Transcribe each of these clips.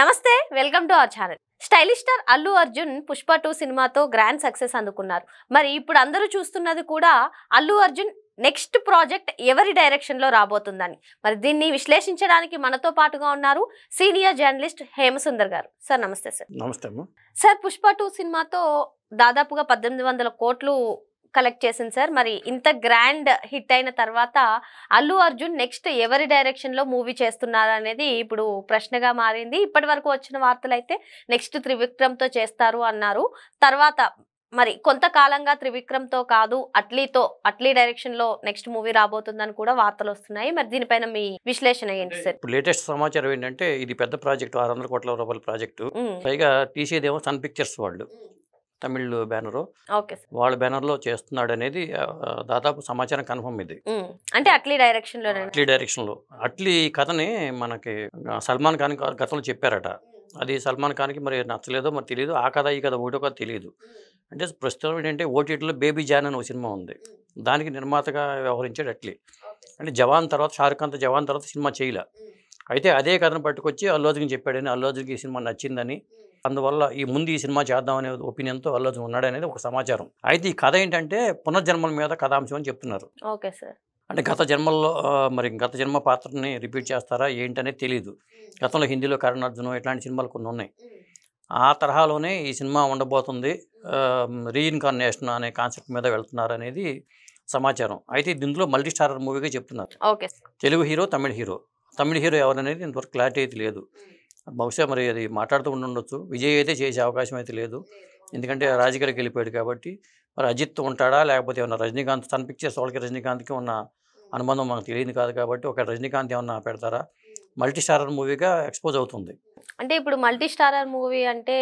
నమస్తే welcome to our channel. Stylish star Allu Arjun Pushpa 2 సినిమాతో grand success అందుకున్నారు. మరి ఇప్పుడు అందరూ చూస్తున్నది కూడా అల్లు అర్జున్ నెక్స్ట్ ప్రాజెక్ట్ ఎవరి డైరెక్షన్ లో రాబోతుందని. మరి దీన్ని విశ్లేషించడానికి మనతో పాటుగా ఉన్నారు సీనియర్ జర్నలిస్ట్ హేమసుందర్ గారు. సార్ నమస్తే. సార్ నమస్తే అమ్మ. సార్ పుష్ప 2 సినిమాతో దాదాపుగా 1800 కోట్లు కలెక్ట్ చేసింది సార్. మరి ఇంత గ్రాండ్ హిట్ అయిన తర్వాత అల్లు అర్జున్ నెక్స్ట్ ఎవరి డైరెక్షన్ లో మూవీ చేస్తున్నారు అనేది ఇప్పుడు ప్రశ్నగా మారింది. ఇప్పటి వరకు వచ్చిన వార్తలు అయితే నెక్స్ట్ త్రివిక్రమ్ తో చేస్తారు అన్నారు. తర్వాత మరి కొంతకాలంగా త్రివిక్రమ్ తో కాదు అట్లీ డైరెక్షన్ లో నెక్స్ట్ మూవీ రాబోతుందని కూడా వార్తలు వస్తున్నాయి. మరి దీనిపైన మీ విశ్లేషణ ఏంటి సార్? ఇప్పుడు లేటెస్ట్ సమాచారం ఏంటంటే ఇది పెద్ద ప్రాజెక్టు, 600 కోట్ల రూపాయల ప్రాజెక్టు. పైగా తీసేదేమో సన్ పిక్చర్స్ వాళ్ళు, తమిళ్ బ్యానరు, వాళ్ళ బ్యానర్ లో చేస్తున్నాడు అనేది దాదాపు సమాచారం కన్ఫర్మ్. ఇది అంటే అట్లీ డైరెక్షన్ లో అట్లీ కథని మనకి సల్మాన్ ఖాన్ గతంలో చెప్పారట. అది సల్మాన్ ఖాన్కి మరి నచ్చలేదో మరి తెలియదు. ఆ కథ ఈ కథ ఒకటో కథ తెలియదు. అంటే ప్రస్తుతం ఏంటంటే ఓటీటీలో బేబీ జాన్ అని ఒక సినిమా ఉంది, దానికి నిర్మాతగా వ్యవహరించాడు అట్లీ. అంటే జవాన్ తర్వాత షారుఖ్ ఖాన్తో జవాన్ తర్వాత సినిమా చేయలే. అయితే అదే కథను పట్టుకొచ్చి అల్లు అర్జున్కి చెప్పాడని, అల్లు అర్జున్కి ఈ సినిమా నచ్చిందని, అందువల్ల ఈ సినిమా చేద్దామనే ఒపీనియన్తో అల్లు అర్జున్ ఉన్నాడనేది ఒక సమాచారం. అయితే ఈ కథ ఏంటంటే పునర్జన్మల మీద కథాంశం అని చెప్తున్నారు. Okay sir. అంటే గత జన్మ పాత్రని రిపీట్ చేస్తారా ఏంటనేది తెలియదు. గతంలో హిందీలో కరణ్ అర్జున్ ఇట్లాంటి సినిమాలు కొన్ని ఉన్నాయి. ఆ తరహాలోనే ఈ సినిమా ఉండబోతుంది. రీఇన్కార్నేషన్ అనే కాన్సెప్ట్ మీద వెళ్తున్నారు అనేది సమాచారం. అయితే దీంట్లో మల్టీ స్టారర్ మూవీగా చెప్తున్నారు. తెలుగు హీరో, తమిళ హీరో ఎవరనేది ఇంతవరకు క్లారిటీ అయితే లేదు. బహుశా మరి అది మాట్లాడుతూ ఉండొచ్చు. విజయ్ అయితే చేసే అవకాశం అయితే లేదు, ఎందుకంటే రాజకీయాలకు వెళ్ళిపోయాడు కాబట్టి. మరి అజిత్ ఉంటాడా లేకపోతే ఏమన్నా రజనీకాంత్, సన్ పిక్చర్స్ వాళ్ళకి రజనీకాంత్కి ఉన్న అనుబంధం మనకు తెలియదు కాదు కాబట్టి ఒక రజనీకాంత్ ఏమన్నా పెడతారా? మల్టీ స్టారర్ మూవీగా ఎక్స్పోజ్ అవుతుంది. అంటే ఇప్పుడు మల్టీ స్టారర్ మూవీ అంటే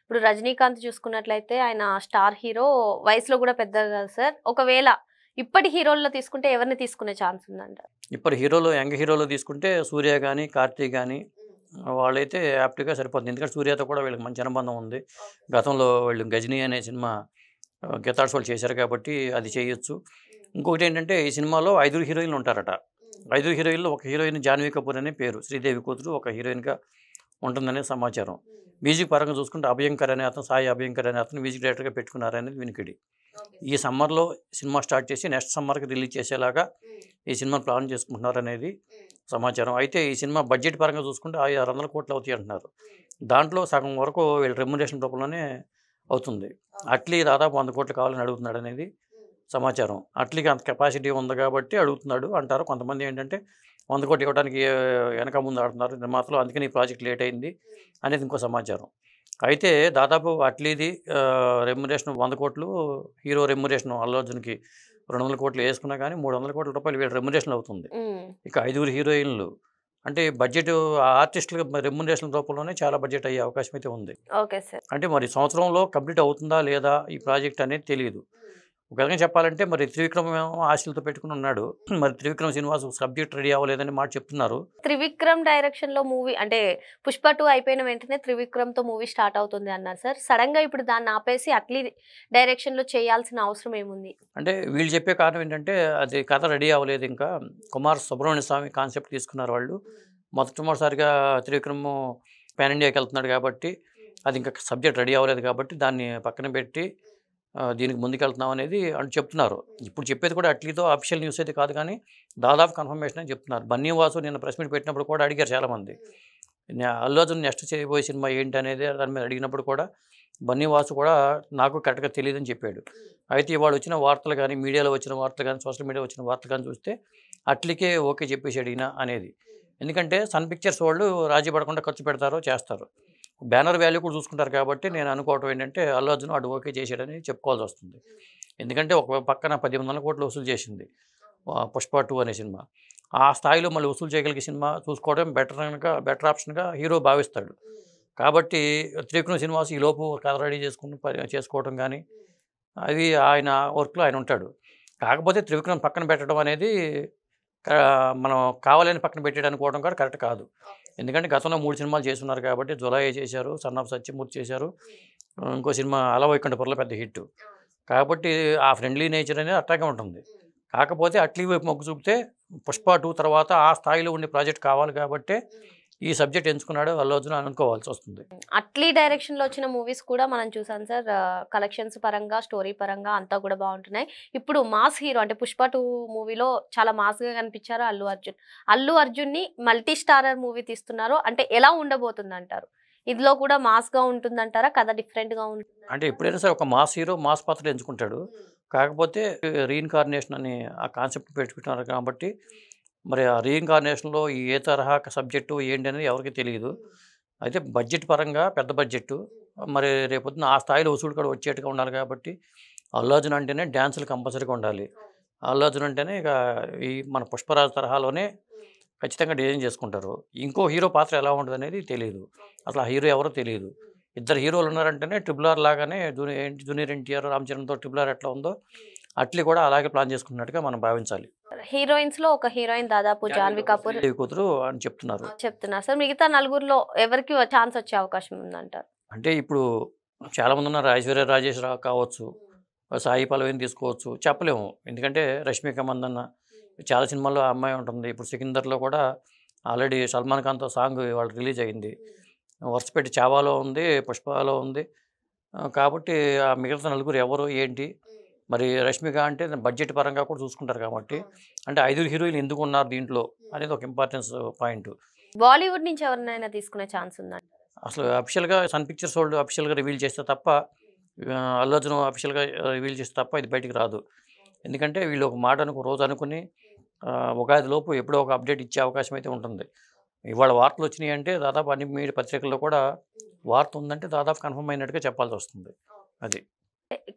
ఇప్పుడు రజనీకాంత్ చూసుకున్నట్లయితే ఆయన స్టార్ హీరో, వయసులో కూడా పెద్దగా కదా సార్. ఒకవేళ ఇప్పటి హీరోల్లో తీసుకుంటే ఎవరిని తీసుకునే ఛాన్స్ ఉందంట? ఇప్పటి హీరోలో, యంగ్ హీరోలో తీసుకుంటే సూర్య కానీ కార్తీక్ కానీ వాళ్ళైతే యాప్ట్గా సరిపోతుంది. ఎందుకంటే సూర్యతో కూడా వీళ్ళకి మంచి అనుబంధం ఉంది. గతంలో వీళ్ళు గజనీ అనే సినిమా గెతాడ్స్ వాళ్ళు చేశారు కాబట్టి అది చేయొచ్చు. ఇంకొకటి ఏంటంటే ఈ సినిమాలో 5 హీరోయిన్లు ఉంటారట. 5 హీరోయిన్లు ఒక హీరోయిన్ జాన్వీ కపూర్ అనే పేరు, శ్రీదేవి కూతురు, ఒక హీరోయిన్గా ఉంటుందనే సమాచారం. మ్యూజిక్ పరంగా చూసుకుంటే సాయి అభయంకర్ అనే అతను మ్యూజిక్ డైరెక్టర్గా పెట్టుకున్నారనేది వినికిడి. ఈ సమ్మర్లో సినిమా స్టార్ట్ చేసి నెక్స్ట్ సమ్మర్కి రిలీజ్ చేసేలాగా ఈ సినిమా ప్లాన్ చేసుకుంటున్నారు అనేది సమాచారం. అయితే ఈ సినిమా బడ్జెట్ పరంగా చూసుకుంటే 600 కోట్లు అవుతాయి అంటున్నారు. దాంట్లో సగం వరకు వీళ్ళు రెమ్యునరేషన్ రూపంలోనే అవుతుంది. అట్లీ దాదాపు 100 కోట్లు కావాలని అడుగుతున్నాడు అనేది సమాచారం. అట్లీకి అంత కెపాసిటీ ఉంది కాబట్టి అడుగుతున్నాడు అంటారు. కొంతమంది ఏంటంటే 100 కోట్లు ఇవ్వడానికి వెనక ముందు ఆడుతున్నారు నిర్మాతలు, అందుకని ఈ ప్రాజెక్ట్ లేట్ అయింది అనేది ఇంకో సమాచారం. అయితే దాదాపు అట్లీది రెమ్యునరేషన్ 100 కోట్లు, హీరో రెమ్యునరేషన్ అల్లు అర్జున్కి 200 కోట్లు వేసుకున్నా కానీ 300 కోట్ల రూపాయలు వీళ్ళ రెమ్యునరేషన్ అవుతుంది. ఇక 5 హీరోయిన్లు అంటే బడ్జెట్ ఆర్టిస్టుల రెమ్యునరేషన్ రూపంలోనే చాలా బడ్జెట్ అయ్యే అవకాశం అయితే ఉంది. అంటే మరి సంవత్సరంలో కంప్లీట్ అవుతుందా లేదా ఈ ప్రాజెక్ట్ అనేది తెలియదు. ఒక విధంగా చెప్పాలంటే మరి త్రివిక్రమ్ ఆశలతో పెట్టుకుని ఉన్నాడు. మరి త్రివిక్రమ్ శ్రీనివాస్ సబ్జెక్ట్ రెడీ అవ్వలేదని మాట చెప్తున్నారు. త్రివిక్రమ్ డైరెక్షన్ లో మూవీ అంటే పుష్ప 2 అయిపోయిన వెంటనే త్రివిక్రమ్ తో మూవీ స్టార్ట్ అవుతుంది అన్నారు సార్. సడన్ గా ఇప్పుడు దాన్ని ఆపేసి అట్లీ డైరెక్షన్ లో చేయాల్సిన అవసరం ఏముంది? అంటే వీళ్ళు చెప్పే కారణం ఏంటంటే అది కథ రెడీ అవ్వలేదు. ఇంకా కుమార్ సుబ్రహ్మణ్య స్వామి కాన్సెప్ట్ తీసుకున్నారు వాళ్ళు. మొదటిసారిగా త్రివిక్రమ్ పాన్ ఇండియాకి వెళ్తున్నాడు కాబట్టి అది ఇంకా సబ్జెక్ట్ రెడీ అవ్వలేదు కాబట్టి దాన్ని పక్కన పెట్టి దీనికి ముందుకెళ్తున్నాం అనేది అని చెప్తున్నారు. ఇప్పుడు చెప్పేది కూడా అట్లీతో అఫీషియల్ న్యూస్ అయితే కాదు కానీ దాదాపు కన్ఫర్మేషన్ అని చెప్తున్నారు. బన్నీ వాసు నిన్న ప్రెస్ మీట్ పెట్టినప్పుడు కూడా అడిగారు చాలామంది, అల్లు అర్జున్ నెక్స్ట్ చేయబోయే సినిమా ఏంటి అనేది దాని మీద అడిగినప్పుడు కూడా బన్నీ వాసు కూడా నాకు కరెక్ట్గా తెలియదని చెప్పాడు. అయితే ఇవాళ వచ్చిన వార్తలు కానీ, మీడియాలో వచ్చిన వార్తలు కానీ, సోషల్ మీడియాలో వచ్చిన వార్తలు కానీ చూస్తే అట్లీకే ఓకే చెప్పేసాడు ఈయన అనేది. ఎందుకంటే సన్ పిక్చర్స్ వాళ్ళు రాజీ పడకుండా ఖర్చు పెడతారో చేస్తారు, బ్యానర్ వాల్యూ కూడా చూసుకుంటారు కాబట్టి నేను అనుకోవటం ఏంటంటే అల్లు అర్జున్ అటు ఓకే చేసాడని చెప్పుకోవాల్సి వస్తుంది. ఎందుకంటే ఒక పక్కన 1800 కోట్లు వసూలు చేసింది పుష్ప 2 అనే సినిమా. ఆ స్థాయిలో మళ్ళీ వసూలు చేయగలిగే సినిమా చూసుకోవడం బెటర్ ఆప్షన్గా హీరో భావిస్తాడు. కాబట్టి త్రివిక్రమ్ శ్రీనివాస్ ఈ లోపు కథ రెడీ చేసుకోవడం కానీ అది ఆయన వర్క్లో ఆయన ఉంటాడు. కాకపోతే త్రివిక్రమ్ పక్కన పెట్టడం అనేది మనం కావాలని పక్కన పెట్టాడు అనుకోవడం కూడా కరెక్ట్ కాదు. ఎందుకంటే గతంలో 3 సినిమాలు చేస్తున్నారు కాబట్టి, జులాయి చేశారు, సన్ ఆఫ్ సత్యమూర్తి చేశారు, ఇంకో సినిమా అలవైకుంఠపురంలో పెద్ద హిట్. కాబట్టి ఆ ఫ్రెండ్లీ నేచర్ అనేది అట్టాగే ఉంటుంది. కాకపోతే అట్లీ వైపు మొగ్గు చూపితే పుష్ప 2 తర్వాత ఆ స్థాయిలో ఉండే ప్రాజెక్ట్ కావాలి కాబట్టి ఈ సబ్జెక్ట్ ఎంచుకున్నాడు అల్లు అర్జున్ అనుకోవాల్సి వస్తుంది. అట్లీ డైరెక్షన్ లో వచ్చిన మూవీస్ కూడా మనం చూసాం సార్. కలెక్షన్స్ పరంగా, స్టోరీ పరంగా అంతా కూడా బాగుంటున్నాయి. ఇప్పుడు మాస్ హీరో అంటే పుష్ప 2 మూవీలో చాలా మాస్ గా కనిపించారు అల్లు అర్జున్. అల్లు అర్జున్ ని మల్టీ స్టారర్ మూవీ తీస్తున్నారు అంటే ఎలా ఉండబోతుంది అంటారు? ఇదిలో కూడా మాస్ గా ఉంటుందంటారా, కథ డిఫరెంట్ గా ఉంటుంది? అంటే ఎప్పుడైనా సరే ఒక మాస్ హీరో మాస్ పాత్ర ఎంచుకుంటాడు. కాకపోతే రీఇన్కార్నేషన్ అని ఆ కాన్సెప్ట్ పెట్టుకుంటున్నారు కాబట్టి మరి ఆ రీఇన్కార్నేషన్లో ఏ తరహా సబ్జెక్టు ఏంటి అనేది ఎవరికి తెలియదు. అయితే బడ్జెట్ పరంగా పెద్ద బడ్జెట్టు, మరి రేపొద్దున ఆ స్థాయిలో వసూలు కూడా వచ్చేట్టుగా ఉండాలి కాబట్టి అల్లు అర్జున్ అంటేనే డ్యాన్సులు కంపల్సరీగా ఉండాలి. అల్లు అర్జున్ అంటేనే ఇక ఈ మన పుష్పరాజు తరహాలోనే ఖచ్చితంగా డిజైన్ చేసుకుంటారు. ఇంకో హీరో పాత్ర ఎలా ఉంటుంది అనేది తెలియదు. అసలు ఆ హీరో ఎవరో తెలియదు. ఇద్దరు హీరోలు ఉన్నారంటేనే ట్రిపుల్ ఆర్ లాగానే జూనియర్ ఎన్టీఆర్, రామ్ చరణ్తో ట్రిపుల్ ఆర్ ఎట్లా ఉందో అట్లీ కూడా అలాగే ప్లాన్ చేసుకున్నట్టుగా మనం భావించాలి. హీరోయిన్స్ లో ఒక హీరోయిన్ దాదాపు జాన్వీ కపూర్ దేవి కూతురు అని చెప్తున్నారు. చెప్తున్నారు సార్. మిగతా నలుగురిలో ఎవరికి ఛాన్స్ వచ్చే అవకాశం ఉందంటారు? అంటే ఇప్పుడు చాలామంది ఉన్నారు. ఐశ్వర్య రాజేష్ కావచ్చు, సాయి పల్లవిని తీసుకోవచ్చు, చెప్పలేము. ఎందుకంటే రష్మిక మందన్న చాలా సినిమాల్లో ఆ అమ్మాయి ఉంటుంది. ఇప్పుడు సికిందర్లో కూడా ఆల్రెడీ సల్మాన్ ఖాన్తో సాంగ్ ఇవాళ రిలీజ్ అయింది. వరుసపెట్టి చావాలో ఉంది, పుష్పలో ఉంది. కాబట్టి ఆ మిగతా నలుగురు ఎవరు ఏంటి, మరి రష్మిక అంటే బడ్జెట్ పరంగా కూడా చూసుకుంటారు కాబట్టి అంటే 5 హీరోయిన్లు ఎందుకు ఉన్నారు దీంట్లో అనేది ఒక ఇంపార్టెన్స్ పాయింట్. బాలీవుడ్ నుంచి ఎవరినైనా తీసుకునే ఛాన్స్ ఉందంట? అసలు అఫీషియల్గా సన్ పిక్చర్స్ వాళ్ళు అఫీషియల్గా రివీల్ చేస్తే తప్ప, అల్లు అర్జున్ అఫీషియల్గా రివీల్ చేస్తే తప్ప ఇది బయటికి రాదు. ఎందుకంటే వీళ్ళు ఒక మాట రోజు అనుకుని ఉగాది లోపు ఎప్పుడో ఒక అప్డేట్ ఇచ్చే అవకాశం అయితే ఉంటుంది. ఇవాళ వార్తలు వచ్చినాయి అంటే దాదాపు అన్ని మీడియా పత్రికల్లో కూడా వార్త ఉందంటే దాదాపు కన్ఫర్మ్ అయినట్టుగా చెప్పాల్సి వస్తుంది. అది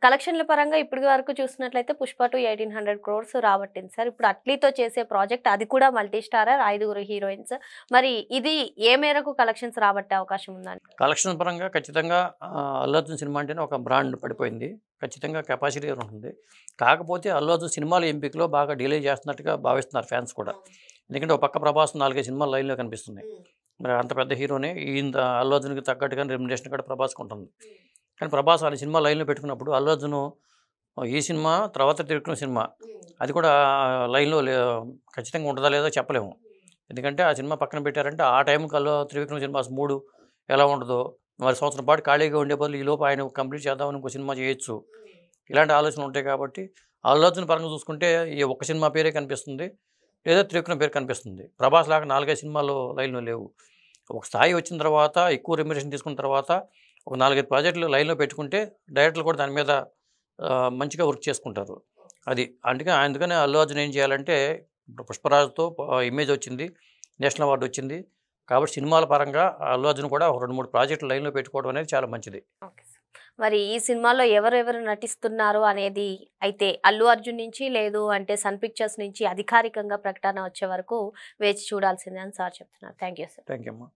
కలెక్షన్ల పరంగా ఇప్పటి వరకు చూసినట్లయితే పుష్ప 2 1800 crores రాబట్టింది సార్. ఇప్పుడు అట్లీతో చేసే ప్రాజెక్ట్ అది కూడా మల్టీ స్టారర్, 5 హీరోయిన్స్. మరి ఇది ఏ మేరకు కలెక్షన్స్ రాబట్టే అవకాశం ఉందండి? కలెక్షన్ పరంగా ఖచ్చితంగా అల్లు అర్జున్ సినిమా అంటేనే ఒక బ్రాండ్ పడిపోయింది. ఖచ్చితంగా కెపాసిటీ ఉంటుంది. కాకపోతే అల్లు అర్జున్ సినిమాల ఎంపికలో బాగా డిలే చేస్తున్నట్టుగా భావిస్తున్నారు ఫ్యాన్స్ కూడా. ఎందుకంటే ఒక పక్క ప్రభాస్ 4 సినిమాలు లైన్లో కనిపిస్తున్నాయి. మరి అంత పెద్ద హీరోనే ఇంత అల్లు అర్జున్కి తగ్గట్టుగానే రెమ్యునరేషన్ కూడా ప్రభాస్కి ఉంటుంది. కానీ ప్రభాస్ ఆ సినిమా లైన్లో పెట్టుకున్నప్పుడు అల్లు అర్జున్ ఈ సినిమా తర్వాత త్రివిక్రమ్ సినిమా అది కూడా లైన్లో ఖచ్చితంగా ఉంటుందా లేదో చెప్పలేము. ఎందుకంటే ఆ సినిమా పక్కన పెట్టారంటే ఆ టైంకి త్రివిక్రమ్ సినిమాస్ 3 ఎలా ఉంటుందో, మరి సంవత్సరం పాటు ఖాళీగా ఉండే బదులు ఈ లోపు ఆయన కంప్లీట్ చేద్దామని ఇంకో సినిమా చేయొచ్చు. ఇలాంటి ఆలోచనలు ఉంటాయి కాబట్టి అల్లు అర్జున్ పరంగా చూసుకుంటే ఈ ఒక్క సినిమా పేరే కనిపిస్తుంది, లేదా త్రివిక్రమ్ పేరు కనిపిస్తుంది. ప్రభాస్ లాగా 4 సినిమాలు లైన్లో లేవు. ఒక స్థాయి వచ్చిన తర్వాత ఎక్కువ రెమ్యునరేషన్ తీసుకున్న తర్వాత ఒక 4 ప్రాజెక్టులు లైన్లో పెట్టుకుంటే డైరెక్టర్లు కూడా దాని మీద మంచిగా వర్క్ చేసుకుంటారు. అది అందుకనే అల్లు అర్జున్ ఏం చేయాలంటే పుష్పరాజుతో ఇమేజ్ వచ్చింది, నేషనల్ అవార్డు వచ్చింది కాబట్టి సినిమాల పరంగా అల్లు అర్జున్ కూడా ఒక 2-3 ప్రాజెక్టులు లైన్లో పెట్టుకోవడం అనేది చాలా మంచిది. Okay sir. మరి ఈ సినిమాలో ఎవరెవరు నటిస్తున్నారు అనేది అయితే అల్లు అర్జున్ నుంచి లేదు అంటే సన్ పిక్చర్స్ నుంచి అధికారికంగా ప్రకటన వచ్చే వరకు వేచి చూడాల్సిందే అని సార్ చెప్తున్నారు. Thank you sir. Thank you అమ్మా.